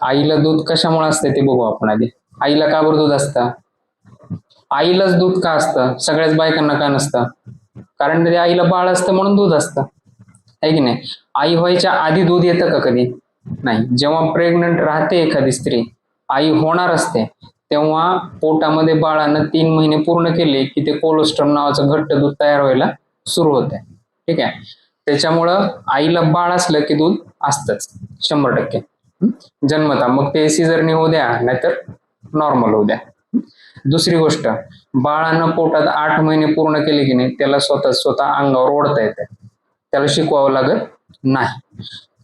आईला दूध कशामुळे असते ते बघू आपण आधी. आईला का बरं दूध असतं? आईलाच दूध का असतं? सगळ्याच बायकांना का नसतं? कारण ते आईला बाळ असतं म्हणून दूध असतं, आहे की नाही? आई व्हायच्या आधी दूध येतं का कधी? नाही. जेव्हा प्रेग्नंट राहते एखादी स्त्री, आई होणार असते, तेव्हा पोटामध्ये बाळानं 3 महिने पूर्ण केले की ते कोलोस्ट्रम नावाचं घट्ट दूध तयार व्हायला सुरू होते. ठीक आहे. त्याच्यामुळं आईला बाळ असलं की दूध असतंच 100%. जन्मता, मग ते सिझरनी होऊ द्या नाहीतर नॉर्मल होऊ द्या. दुसरी गोष्ट, बाळानं पोटात 8 महिने पूर्ण केले की नाही, त्याला स्वतः अंगावर ओढता येते, त्याला शिकवावं लागत नाही.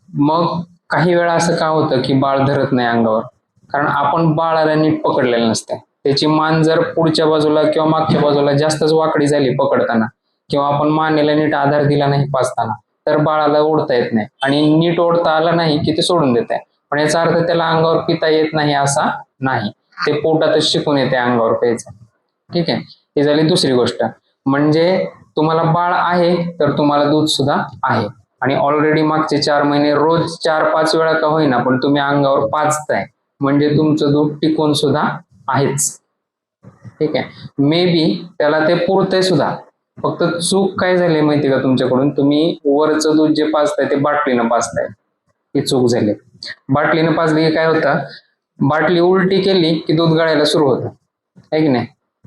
मग काही वेळा असं का होतं की बाळ धरत नाही अंगावर? कारण आपण बाळाला नीट पकडलेलं नसते. त्याची मान जर पुढच्या बाजूला किंवा मागच्या बाजूला जास्तच वाकडी झाली पकडताना, किंवा आपण मानेला नीट आधार दिला नाही पाजताना, तर बाळाला ओढता येत नाही, आणि नीट ओढता आला नाही की ते सोडून देत आहे. पण याचा अर्थ त्याला अंगावर पिता येत नाही असा नाही, ते पोटातच शिकून येते अंगावर प्यायचं. ठीक आहे. ही झाली दुसरी गोष्ट. म्हणजे तुम्हाला बाळ आहे तर तुम्हाला दूध सुद्धा आहे, आणि ऑलरेडी मागचे 4 महिने रोज 4-5 वेळा का होईना पण तुम्ही अंगावर पाजताय, म्हणजे तुमचं दूध टिकून सुद्धा आहेच. ठीक आहे. मे बी त्याला ते पुरतंय सुद्धा. फक्त चूक काय झाली माहिती का तुमच्याकडून? तुम्ही वरचं दूध जे पाजताय ते बाटलीनं पाजताय, ही चूक झाली. बाटलीनं पाजली की काय होतं? बाटली उलटी केली की दूध गळायला सुरू होतं, आहे की नाही?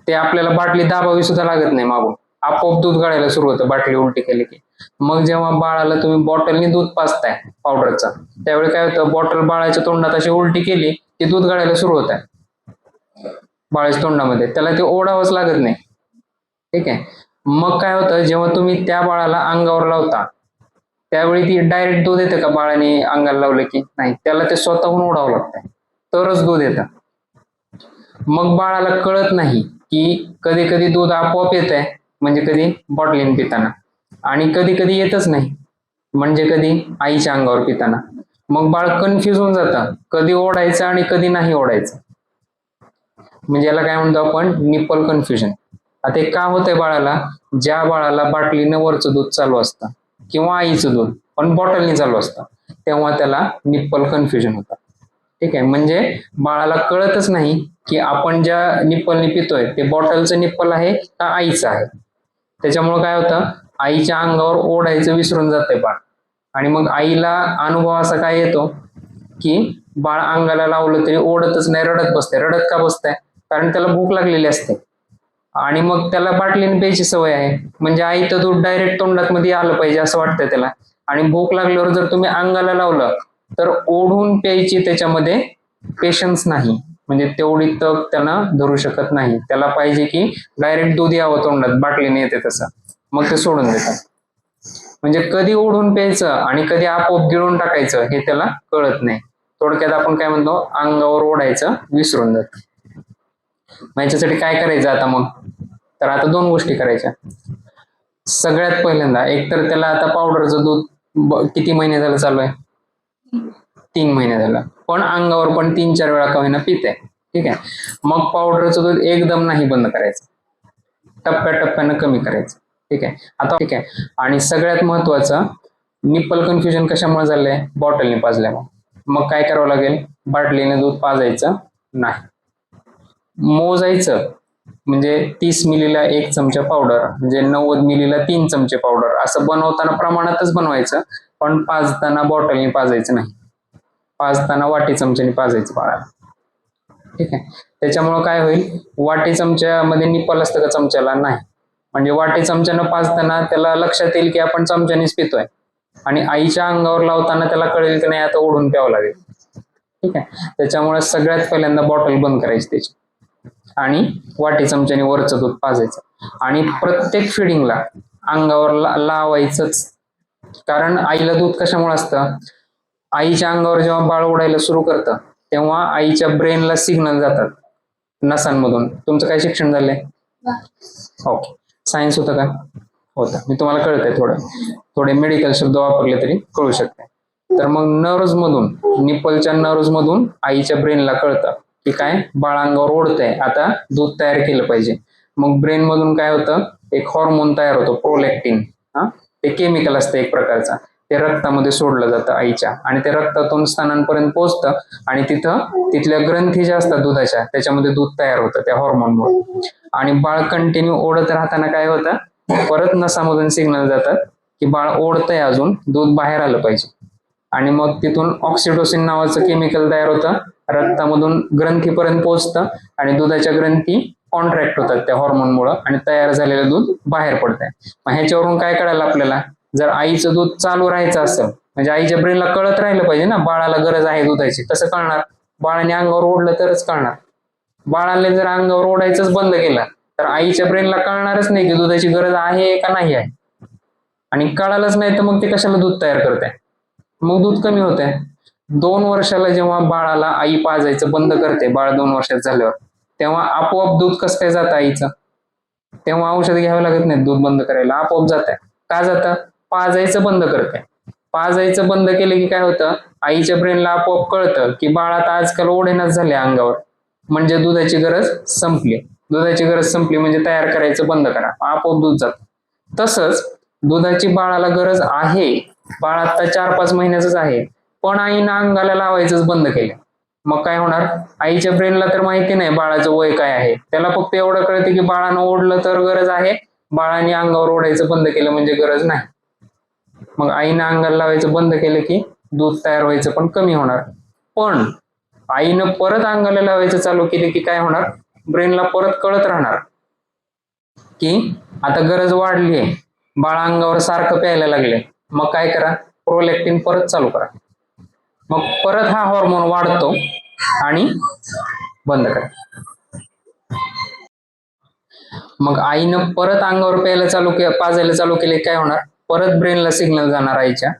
ते आपल्याला बाटली दाबावी सुद्धा लागत नाही मागून, आपोआप दूध गळायला सुरू होतं बाटली उलटी केली की. मग जेव्हा बाळाला तुम्ही बॉटलनी दूध पाजताय पावडरचं, त्यावेळी काय होतं? बॉटल बाळाच्या तोंडात अशी उलटी केली की दूध गळायला सुरू होत आहे बाळाच्या तोंडामध्ये, त्याला ते ओढावंच लागत नाही. ठीक आहे. मग काय होतं? जेव्हा तुम्ही त्या बाळाला अंगावर लावता त्यावेळी ती डायरेक्ट दूध येतं का बाळाने अंगाला लावलं की? नाही, त्याला ते स्वतःहून ओढावं लागतंय तरच दूध येतं. मग बाळाला कळत नाही की कधी कधी दूध आपोआप येत आहे, म्हणजे कधी बॉटलीने पिताना, आणि कधी कधी येतच नाही, म्हणजे कधी आईच्या अंगावर पिताना. मग बाळ कन्फ्युज होऊन जातं, कधी ओढायचं आणि कधी नाही ओढायचं. म्हणजे याला काय म्हणतो आपण? Nipple confusion. आता हे का होतंय बाळाला? ज्या बाळाला बाटलीनं वरचं दूध चालू असतं किंवा आईचं दूध पण बॉटलनी चालू असतं, तेव्हा त्याला निप्पल कन्फ्युजन होतं. ठीक आहे. म्हणजे बाळाला कळतच नाही की आपण ज्या निप्पलनी पितोय ते बॉटलचं निप्पल आहे का आईचं आहे. त्याच्यामुळे काय होतं? आईच्या अंगावर ओढायचं विसरून जाते बाळ, आणि मग आईला अनुभव असा काय येतो की बाळ अंगाला लावलं तरी ओढतच नाही, रडत बसते. रडत का बसते? कारण त्याला भूक लागलेली असते, आणि मग त्याला बाटलीने प्यायची सवय आहे, म्हणजे आईचं दूध डायरेक्ट तोंडात मध्ये आलं पाहिजे असं वाटतंय त्याला. आणि भूक लागल्यावर जर तुम्ही अंगाला लावलं तर ओढून प्यायची त्याच्यामध्ये पेशन्स नाही, म्हणजे तेवढी तग त्यांना धरू शकत नाही. त्याला पाहिजे की डायरेक्ट दूध यावं तोंडात, बाटलीने येते तसं, मग ते सोडून देतात. म्हणजे कधी ओढून प्यायचं आणि कधी आपोआप गिळून टाकायचं हे त्याला कळत नाही. थोडक्यात आपण काय म्हणतो? अंगावर ओढायचं विसरून जात. मग याच्यासाठी काय करायचं आता? मग तर आता 2 गोष्टी करायच्या. सगळ्यात पहिल्यांदा, एकतर त्याला आता पावडरचं दूध किती महिने झालं चालू आहे? 3 महिने झालं, पण अंगावर पण 3-4 वेळा का होईना पिते. ठीक आहे. मग पावडरचं दूध एकदम नाही बंद करायचं, टप्प्याटप्प्यानं कमी करायचं. ठीक आहे. आता ठीक आहे. आणि सगळ्यात महत्वाचं, निप्पल कन्फ्युजन कशामुळे झालंय? बॉटलने पाजल्यामुळे. मग काय करावं लागेल? बाटलीने दूध पाजायचं नाही, मोजायचं. म्हणजे 30 मिलीला 1 चमचा पावडर, म्हणजे 90 मिलीला 3 चमचे पावडर, असं बनवताना प्रमाणातच बनवायचं, पण पाजताना बॉटलने पाजायचं नाही, पाजताना वाटी चमच्याने पाजायचं बाळाला. ठीक आहे. त्याच्यामुळं काय होईल? वाटी चमच्यामध्ये निप्पल असतं का चमच्याला? नाही. म्हणजे वाटी चमच्यानं पाजताना त्याला लक्षात येईल की आपण चमच्यानेच पितोय, आणि आईच्या अंगावर लावताना त्याला कळेल की नाही आता ओढून प्यावं लागेल. ठीक आहे. त्याच्यामुळे सगळ्यात पहिल्यांदा बॉटल बंद करायची त्याची, आणि वाटी चमच्याने वरचं दूध पाजायचं, आणि प्रत्येक फिडिंगला अंगावर लावायचंच. कारण आईला दूध कशामुळे असतं? आईच्या अंगावर जेव्हा बाळ ओढायला सुरू करतं तेव्हा आईच्या ब्रेनला सिग्नल जातात नसांमधून. तुमचं काय शिक्षण झालंय? ओके. सायन्स होतं का? होतं. मी तुम्हाला कळतंय, थोडे मेडिकल शब्द वापरले तरी कळू शकते. तर मग नर्व्ज मधून, निप्पलच्या नर्व्ज मधून आईच्या ब्रेनला कळतं की काय बाळ अंगावर ओढतंय, आता दूध तयार केलं पाहिजे. मग ब्रेन मधून काय होतं? एक हॉर्मोन तयार होतो, प्रोलॅक्टिन. ते केमिकल असतं एक प्रकारचा, ते रक्तामध्ये सोडलं जातं आईच्या, आणि ते रक्तातून स्तनांपर्यंत पोहोचतं, आणि तिथल्या ग्रंथी ज्या असतात दुधाच्या त्याच्यामध्ये दूध तयार होतं त्या हॉर्मोनमुळे. आणि बाळ कंटिन्यू ओढत राहताना काय होतं, परत नसामधून सिग्नल जातात की बाळ ओढतंय, अजून दूध बाहेर आलं पाहिजे. आणि मग तिथून ऑक्सिटोसिन नावाचं केमिकल तयार होतं, रक्तामधून ग्रंथीपर्यंत पोहोचतं, आणि दुधाच्या ग्रंथी कॉन्ट्रॅक्ट होतात त्या हॉर्मोनमुळे, आणि तयार झालेलं दूध बाहेर पडतंय. मग ह्याच्यावरून काय कळालं आपल्याला, जर आईचं दूध चालू राहायचं असेल, म्हणजे आईच्या ब्रेनला कळत राहिलं पाहिजे ना बाळाला गरज आहे दुधाची. कसं कळणार, बाळाने अंगावर ओढलं तरच कळणार. बाळाने जर अंगावर ओढायचंच बंद केलं तर आईच्या ब्रेनला कळणारच नाही की दुधाची गरज आहे का नाही आहे, आणि कळालंच नाही तर मग ते कशाला दूध तयार करते, मग दूध कमी होते. 2 वर्षाला जेव्हा बाळाला आई पाजायचं बंद करते, बाळ 2 वर्षात झाल्यावर, तेव्हा आपोआप दूध कसं काय जातं आईचं, तेव्हा औषध घ्यावं लागत नाही, दूध बंद करायला आपोआप जात आहे. का जातं, पाजायचं बंद करते. पाजायचं बंद केलं की काय होतं, आईच्या ब्रेनला आपोआप कळतं की बाळ आता आजकाल ओढेनाच झाले अंगावर, म्हणजे दुधाची गरज संपली. दुधाची गरज संपली म्हणजे तयार करायचं बंद करा, आपोआप दूध जात. तसंच दुधाची बाळाला गरज आहे, बाळ आता 4-5 महिन्याचंच आहे, पण आईनं अंगाला लावायचंच बंद केलं, मग काय होणार, आईच्या ब्रेनला तर माहिती नाही बाळाचं वय काय आहे, त्याला फक्त एवढं कळतं की बाळानं ओढलं तर गरज आहे, बाळाने अंगावर ओढायचं बंद केलं म्हणजे गरज नाही. मग आईनं अंगाला लावायचं बंद केलं की दूध तयार व्हायचं पण कमी होणार. पण आईनं परत अंगाला लावायचं चालू केलं की काय होणार, ब्रेनला परत कळत राहणार की आता गरज वाढली आहे, बाळ अंगावर सारखं प्यायला लागले, मग काय करा, प्रोलॅक्टिन परत चालू करा. मग परत हा हॉर्मोन वाढतो आणि बंद करा. मग आईनं परत अंगावर पाजायला चालू केले, काय होणार, परत ब्रेनला सिग्नल जाणार आईच्या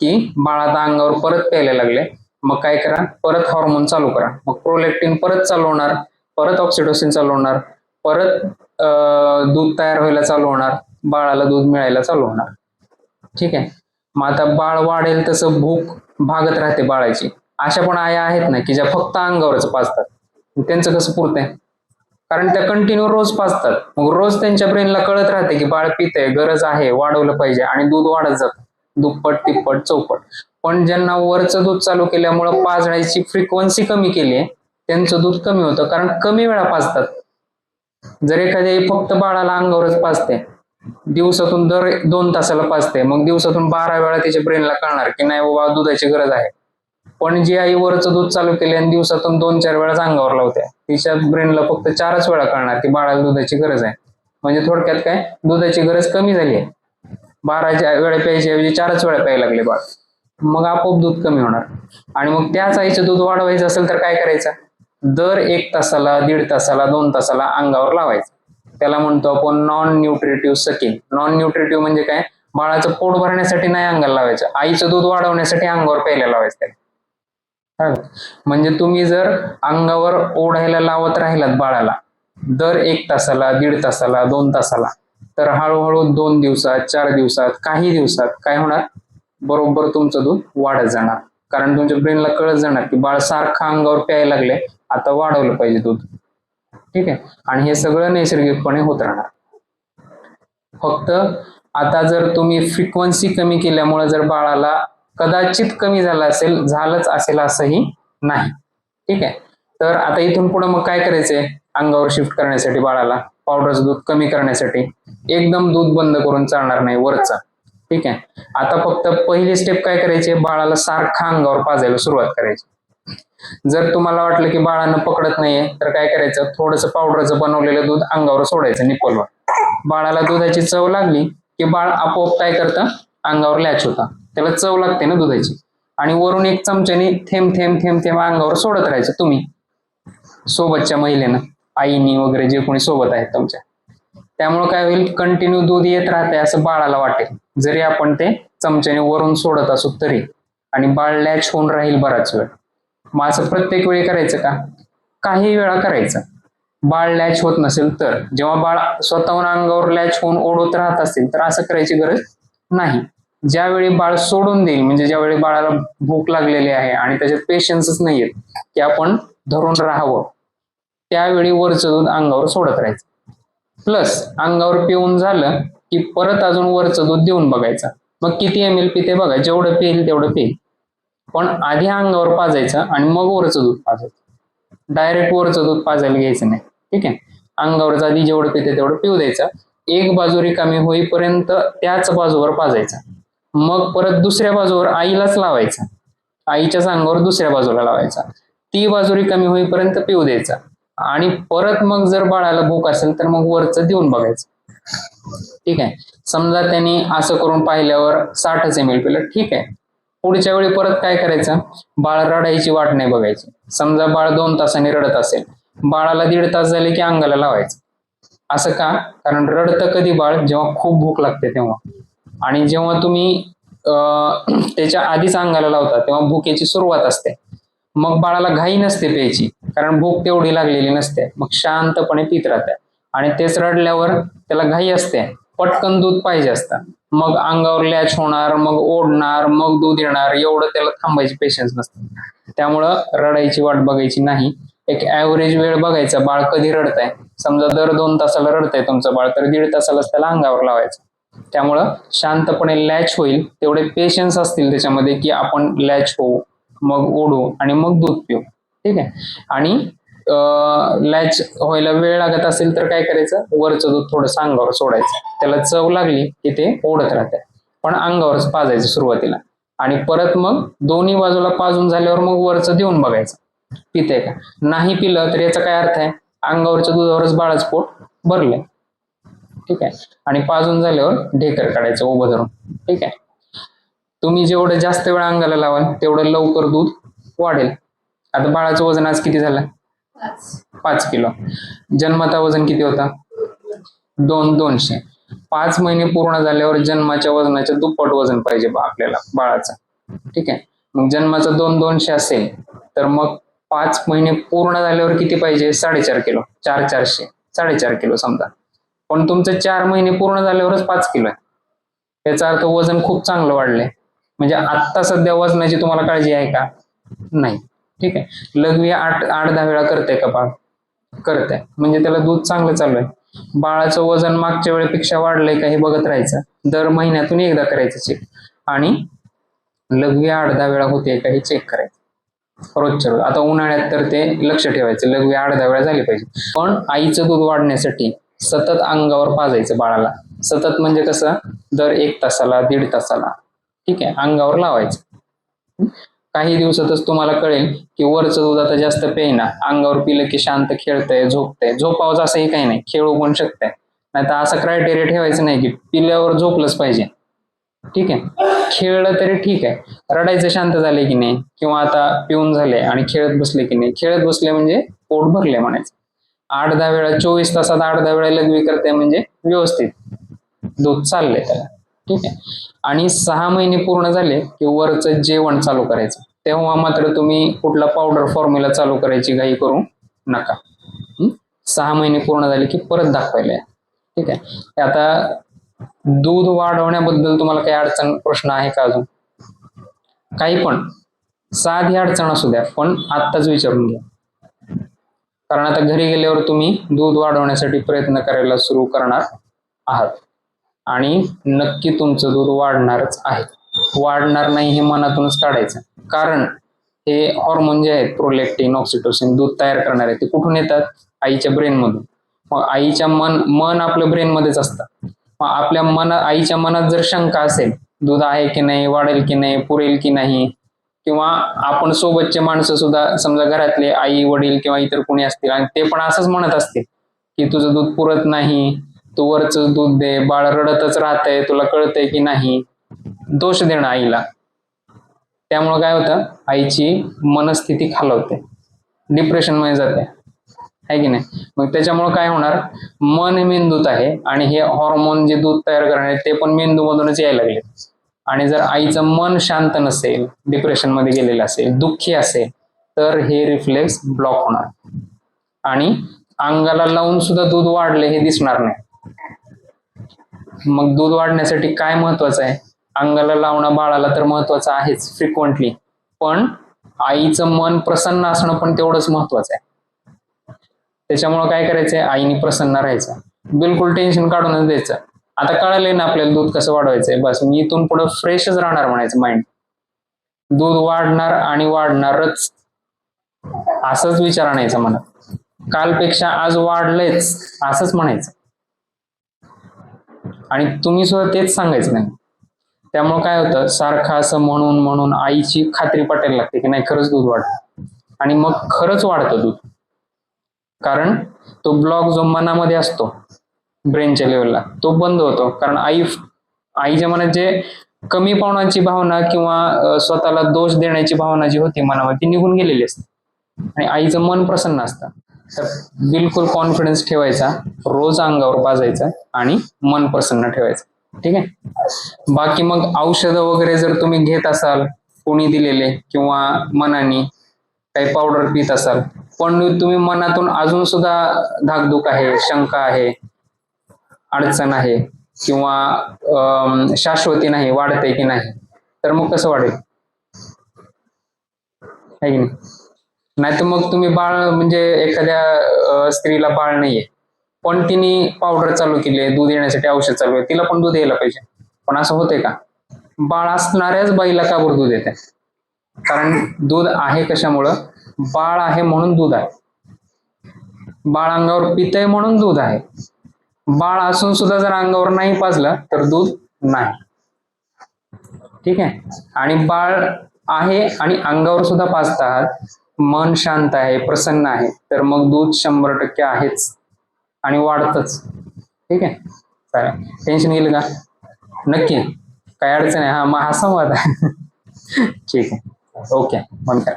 की बाळ आता अंगावर परत प्यायला लागले, मग काय करा, परत हॉर्मोन चालू करा. मग प्रोलॅक्टिन परत चालू होणार, परत ऑक्सिटोसिन चालू होणार, परत दूध तयार व्हायला चालू होणार, बाळाला दूध मिळायला चालू होणार. ठीक आहे. मग आता बाळ वाढेल तसं भूक भागत राहते बाळाची. अशा पण आया आहेत ना की ज्या फक्त अंगावरच पाजतात, त्यांचं कसं पुरतंय, कारण त्या कंटिन्यू रोज पाजतात. मग रोज त्यांच्या ब्रेनला कळत राहते की बाळ पितंय, गरज आहे, वाढवलं पाहिजे, आणि दूध वाढत जातं, दुप्पट तिप्पट चौपट. पण ज्यांना वरचं दूध चालू केल्यामुळं पाजण्याची फ्रिक्वेन्सी कमी केली आहे, त्यांचं दूध कमी होतं, कारण कमी वेळा पाजतात. जर एखाद्या फक्त बाळाला अंगावरच पाजते, दिवसातून दर 2 तासाला पाजते, मग दिवसातून 12 वेळा त्याच्या ब्रेनला कळणार की नाही बाबा दुधाची गरज आहे. पण जी आई वरचं दूध चालू केले आणि दिवसातून 2-4 वेळा अंगावर लावते, तिच्या ब्रेनला फक्त 4च वेळा कळणार की बाळाला दुधाची गरज आहे. म्हणजे थोडक्यात काय, दुधाची गरज कमी झाली आहे, 12 वेळा प्यायच्या ऐवजी 4च वेळा प्यायला लागले बाळ, मग आपोआप दूध कमी होणार. आणि मग त्याच आईचं दूध वाढवायचं असेल तर काय करायचं, दर 1 तासाला, 1.5 तासाला, 2 तासाला अंगावर लावायचं. त्याला म्हणतो आपण non nutritive sucking. Non nutritive म्हणजे काय, बाळाचं पोट भरण्यासाठी नाही अंगाला लावायचं, आईचं दूध वाढवण्यासाठी अंगावर प्यायला लावायचं त्याला. म्हणजे तुम्ही जर अंगावर ओढायला लावत राहिलात बाळाला दर 1 तासाला, 1.5 तासाला, 2 तासाला, तर हळूहळू 2 दिवसात, 4 दिवसात, काही दिवसात काय होणार, बरोबर तुमचं दूध वाढत जाणार. कारण तुमच्या ब्रेनला कळत जाणार की बाळ सारखं अंगावर प्यायला लागले, आता वाढवलं पाहिजे दूध. ठीक आहे. आणि हे सगळं नैसर्गिकपणे होत राहणार. फक्त आता जर तुम्ही फ्रिक्वेन्सी कमी केल्यामुळे जर बाळाला कदाचित कमी झालंच असेल असंही नाही. ठीक आहे. तर आता इथून पुढे मग काय करायचंय, अंगावर शिफ्ट करण्यासाठी बाळाला पावडरचं दूध कमी करण्यासाठी एकदम दूध बंद करून चालणार नाही वरचा. ठीक आहे. आता फक्त पहिली स्टेप काय करायची, बाळाला सारखं अंगावर पाजायला सुरुवात करायची. जर तुम्हाला वाटलं की बाळानं पकडत नाहीये तर काय करायचं, थोडंसं पावडरचं बनवलेलं दूध अंगावर सोडायचं निप्पलवर. बाळाला दुधाची चव लागली की बाळ आपोआप काय करतं, अंगावर लॅच होतं, त्याला चव लागते ना दुधाची, आणि वरून 1 चमच्याने थेंब थेंब थेंब थेंब अंगावर सोडत राहायचं तुम्ही, सोबतच्या महिलेनं, आईनी वगैरे जे कोणी सोबत आहेत तुमच्या. त्यामुळे काय होईल, कंटिन्यू दूध येत राहते असं बाळाला वाटेल, जरी आपण ते चमच्याने वरून सोडत असू तरी, आणि बाळ लॅच होऊन राहील बराच वेळ. मग असं प्रत्येक वेळी करायचं का, काही वेळा करायचं. बाळ लॅच होत नसेल तर, जेव्हा बाळ स्वतःहून अंगावर लॅच होऊन ओढत राहत असेल तर असं करायची गरज नाही. ज्यावेळी बाळ सोडून देईल, म्हणजे ज्यावेळी बाळाला भूक लागलेली आहे आणि त्याच्यात पेशन्सच नाहीये की आपण धरून राहावं, त्यावेळी वरचं दूध अंगावर सोडत राहायचं. प्लस अंगावर पिऊन झालं की परत अजून वरचं दूध देऊन बघायचं. मग किती ml पिते बघा, जेवढं पिईल तेवढं पिईल, पण आधी अंगावर पाजायचं आणि मग वरचं दूध पाजायचं. डायरेक्ट वरचं दूध पाजायला घ्यायचं नाही. ठीक आहे, अंगावरच आधी जेवढं पिते तेवढं पिऊ द्यायचं. एक बाजू रिकामी होईपर्यंत त्याच बाजूवर पाजायचं. मग परत दुसऱ्या बाजूवर आईलाच लावायचं, आईच्याच अंगावर दुसऱ्या बाजूला लावायचा. ती बाजू रिकामी होईपर्यंत पिऊ द्यायचा आणि परत मग जर बाळाला भूक असेल तर मग वरचं देऊन बघायचं. ठीक आहे, समजा त्यांनी असं करून पाहिल्यावर 60 ml पिलं, ठीक आहे. पुढच्या वेळी परत काय करायचं, बाळ रडायची वाट नाही बघायची. समजा बाळ 2 तासांनी रडत असेल, बाळाला 1.5 तास झाले की अंगाला लावायचं. असं का? कारण रडतं कधी बाळ, जेव्हा खूप भूक लागते तेव्हा. आणि जेव्हा तुम्ही त्याच्या आधीच अंगाला लावता तेव्हा भुकेची सुरुवात असते. मग बाळाला घाई नसते प्यायची, कारण भूक तेवढी लागलेली नसते. मग शांतपणे पित राहते. आणि तेच रडल्यावर त्याला घाई असते, पटकन दूध पाहिजे असतं. मग अंगावर लॅच होणार, मग ओढणार, मग दूध येणार, एवढं त्याला थांबायची पेशन्स नसते. त्यामुळं रडायची वाट बघायची नाही. एक ऍव्हरेज वेळ बघायचा, बाळ कधी रडतंय. समजा दर 2 तासाला रडतंय तुमचं बाळ, तर 1.5 तासालाच त्याला अंगावर लावायचं. त्यामुळं शांतपणे लॅच होईल, तेवढे पेशन्स असतील त्याच्यामध्ये की आपण लॅच होऊ, मग ओढू आणि मग दूध पिऊ. ठीक आहे, आणि लॅच व्हायला वेळ लागत असेल तर काय करायचं, वरचं दूध थोडंसं अंगावर सोडायचं. त्याला चव लागली की ते ओढत राहते, पण अंगावरच पाजायचं सुरुवातीला. आणि परत मग दोन्ही बाजूला पाजून झाल्यावर मग वरचं देऊन बघायचं पिते का. नाही पिलं तर याचा काय अर्थ आहे, अंगावरच्या दुधावरच बाळाचं पोट भरलंय. ठीक आहे, आणि पाजून झाल्यावर ढेकर काढायचं उभं धरून. ठीक आहे, तुम्ही जेवढं जास्त वेळ अंगाला लावाल तेवढं लवकर दूध वाढेल. आता बाळाचं वजन आज किती झालं, 5 किलो. जन्मता वजन किती होता, 200. 5 महिने पूर्ण झाल्यावर जन्माच्या वजनाच्या दुप्पट वजन पाहिजे आपल्याला बाळाचं. ठीक आहे, मग जन्माचं 200 असेल तर मग 5 महिने पूर्ण झाल्यावर किती पाहिजे, 4.5 किलो. 400 4.5 किलो समजा. पण तुमचं 4 महिने पूर्ण झाल्यावरच 5 किलो आहे. याचा अर्थ वजन खूप चांगलं वाढलंय. म्हणजे आत्ता सध्या वजनाची तुम्हाला काळजी आहे का, नाही. ठीक आहे, लघवी 8-10 वेळा करते का बाळ, करते, म्हणजे त्याला दूध चांगलं चालू आहे. बाळाचं वजन मागच्या वेळेपेक्षा वाढलंय का हे बघत राहायचं. दर महिन्यातून एकदा करायचं चेक. आणि लघवी 8-10 वेळा होते का हे चेक करायचं रोजच्या रोज. आता उन्हाळ्यात तर ते लक्ष ठेवायचं, लघवी 8-10 वेळा झाली पाहिजे. पण आईचं दूध वाढण्यासाठी सतत अंगावर पाजायचं बाळाला. सतत म्हणजे कसं, दर 1 तासाला 1.5 तासाला. ठीक आहे, अंगावर लावायचं. काही दिवसातच तुम्हाला कळेल की वरचं दूध आता जास्त पेईना, अंगावर पिलं की शांत खेळतंय, झोपतंय. झोपावं असंही काही नाही, खेळू पण शकतंय. नाही तर असं क्रायटेरिया ठेवायचं नाही की पिल्यावर झोपलंच पाहिजे. ठीक आहे, खेळलं तरी ठीक आहे, रडायचं शांत झाले की नाही, किंवा आता पिऊन झाले आणि खेळत बसले की नाही. खेळत बसले म्हणजे पोट भरले म्हणायचं. 8-10 वेळा 24 तासात 8-10 वेळा लघवी करते म्हणजे व्यवस्थित दूध चाललंय त्याला. ठीक आहे, आणि 6 महिने पूर्ण झाले की वरचं जेवण चालू करायचं. तेव्हा मात्र तुम्ही कुठला पावडर फॉर्म्युला चालू करायची घाई करू नका. 6 महिने पूर्ण झाले की परत दाखवायला. ठीक आहे, आता दूध वाढवण्याबद्दल तुम्हाला काही अडचण, प्रश्न आहे का अजून काही पण, साधी अडचण असू द्या पण आत्ताच विचारून घ्या. कारण आता घरी गेल्यावर तुम्ही दूध वाढवण्यासाठी प्रयत्न करायला सुरू करणार आहात आणि नक्की तुमचं दूध वाढणारच आहे. वाढणार नाही हे मनातूनच काढायचं. कारण हे हॉर्मोन जे आहेत, प्रोलॅक्टिन, ऑक्सिटोसिन, दूध तयार करणारे, ते कुठून येतात, आईच्या ब्रेन मधून. मग आईच्या मन आपलं ब्रेन मध्येच असतं. मग आपल्या आईच्या मनात जर शंका असेल, दूध आहे की नाही, वाढेल की नाही, पुरेल की नाही, किंवा आपण सोबतचे माणसं सुद्धा, समजा घरातले आई वडील किंवा इतर कोणी असतील आणि ते पण असंच म्हणत असतील की तुझं दूध पुरत नाही, तू वरचं दूध दे, बाळ रडतच राहतंय, तुला कळतंय की नाही, दोष देणं आईला. त्यामुळे काय होतं, आईची मनस्थिती खालावते, डिप्रेशन मध्ये जाते, आहे की नाही. मग त्याच्यामुळे काय होणार, मन हे मेंदूत आहे आणि हे हॉर्मोन जे दूध तयार करणारे ते पण मेंदू मधूनच यायला लागले. आणि जर आईचं मन शांत नसेल, डिप्रेशन मध्ये गेलेलं असेल, दुःखी असेल, तर हे रिफ्लेक्स ब्लॉक होणार आणि अंगाला लावून सुद्धा दूध वाढले हे दिसणार नाही. मग दूध वाढण्यासाठी काय महत्वाचं आहे, अंगाला लावणं बाळाला तर महत्वाचं आहेच फ्रिक्वेंटली, पण आईचं मन प्रसन्न असणं पण तेवढंच महत्वाचं आहे. त्याच्यामुळे काय करायचंय, आईने प्रसन्न राहायचं, बिलकुल टेन्शन काढूनच द्यायचं. आता कळालंय ना आपल्याला दूध कसं वाढवायचंय, बस मी इथून पुढे फ्रेशच राहणार म्हणायचं माइंड. दूध वाढणार आणि वाढणारच असंच विचार आणायचा मनात. कालपेक्षा आज वाढलंयच असंच म्हणायचं. आणि तुम्ही सुद्धा तेच सांगायचं नाही. त्यामुळे काय होतं, सारखं असं म्हणून म्हणून आईची खात्री पटायला लागते की नाही खरंच दूध वाढतं. आणि मग खरंच वाढतं दूध. कारण तो ब्लॉक जो मनामध्ये असतो ब्रेनच्या लेवलला तो बंद होतो. कारण आईच्या मनात जे कमी पावण्याची भावना किंवा स्वतःला दोष देण्याची भावना जी होती मनामध्ये ती निघून गेलेली असते आणि आईचं मन प्रसन्न असतं. तर बिलकुल कॉन्फिडन्स ठेवायचा, रोज अंगावर पाजायचं आणि मन प्रसन्न ठेवायचं. ठीक आहे. बाकी मग औषधं वगैरे जर तुम्ही घेत असाल कोणी दिलेले किंवा मनाने काही पावडर पित असाल पण तुम्ही मनातून अजून सुद्धा धाकधूक आहे, शंका आहे, अडचण आहे किंवा शाश्वती नाही, वाढते की नाही, तर मग कसं वाढेल आहे की नाही. नाही तर मग तुम्ही बाळ म्हणजे एखाद्या स्त्रीला बाळ नाहीये पण तिने पावडर चालू केली आहे, दूध येण्यासाठी औषध चालू आहे, तिला पण दूध यायला पाहिजे. पण असं होतंय का? बाळ असणाऱ्याच बाईला का बरं दूध येते? कारण दूध आहे कशामुळं? बाळ आहे म्हणून दूध आहे. बाळ अंगावर पितंय म्हणून दूध आहे. बाळ असून सुद्धा जर अंगावर नाही पाजलं तर दूध नाही. ठीक आहे. आणि बाळ आहे आणि अंगावर सुद्धा पाजतात, मन शांत आहे, प्रसन्न आहे, तर मग दूध 100% आहेच आणि वाढतच. ठीक आहे. चालेल. टेन्शन गेलं का? नक्की काय अडचण आहे? हा मग हा संवाद आहे. ठीक आहे. ओके. बंद करा.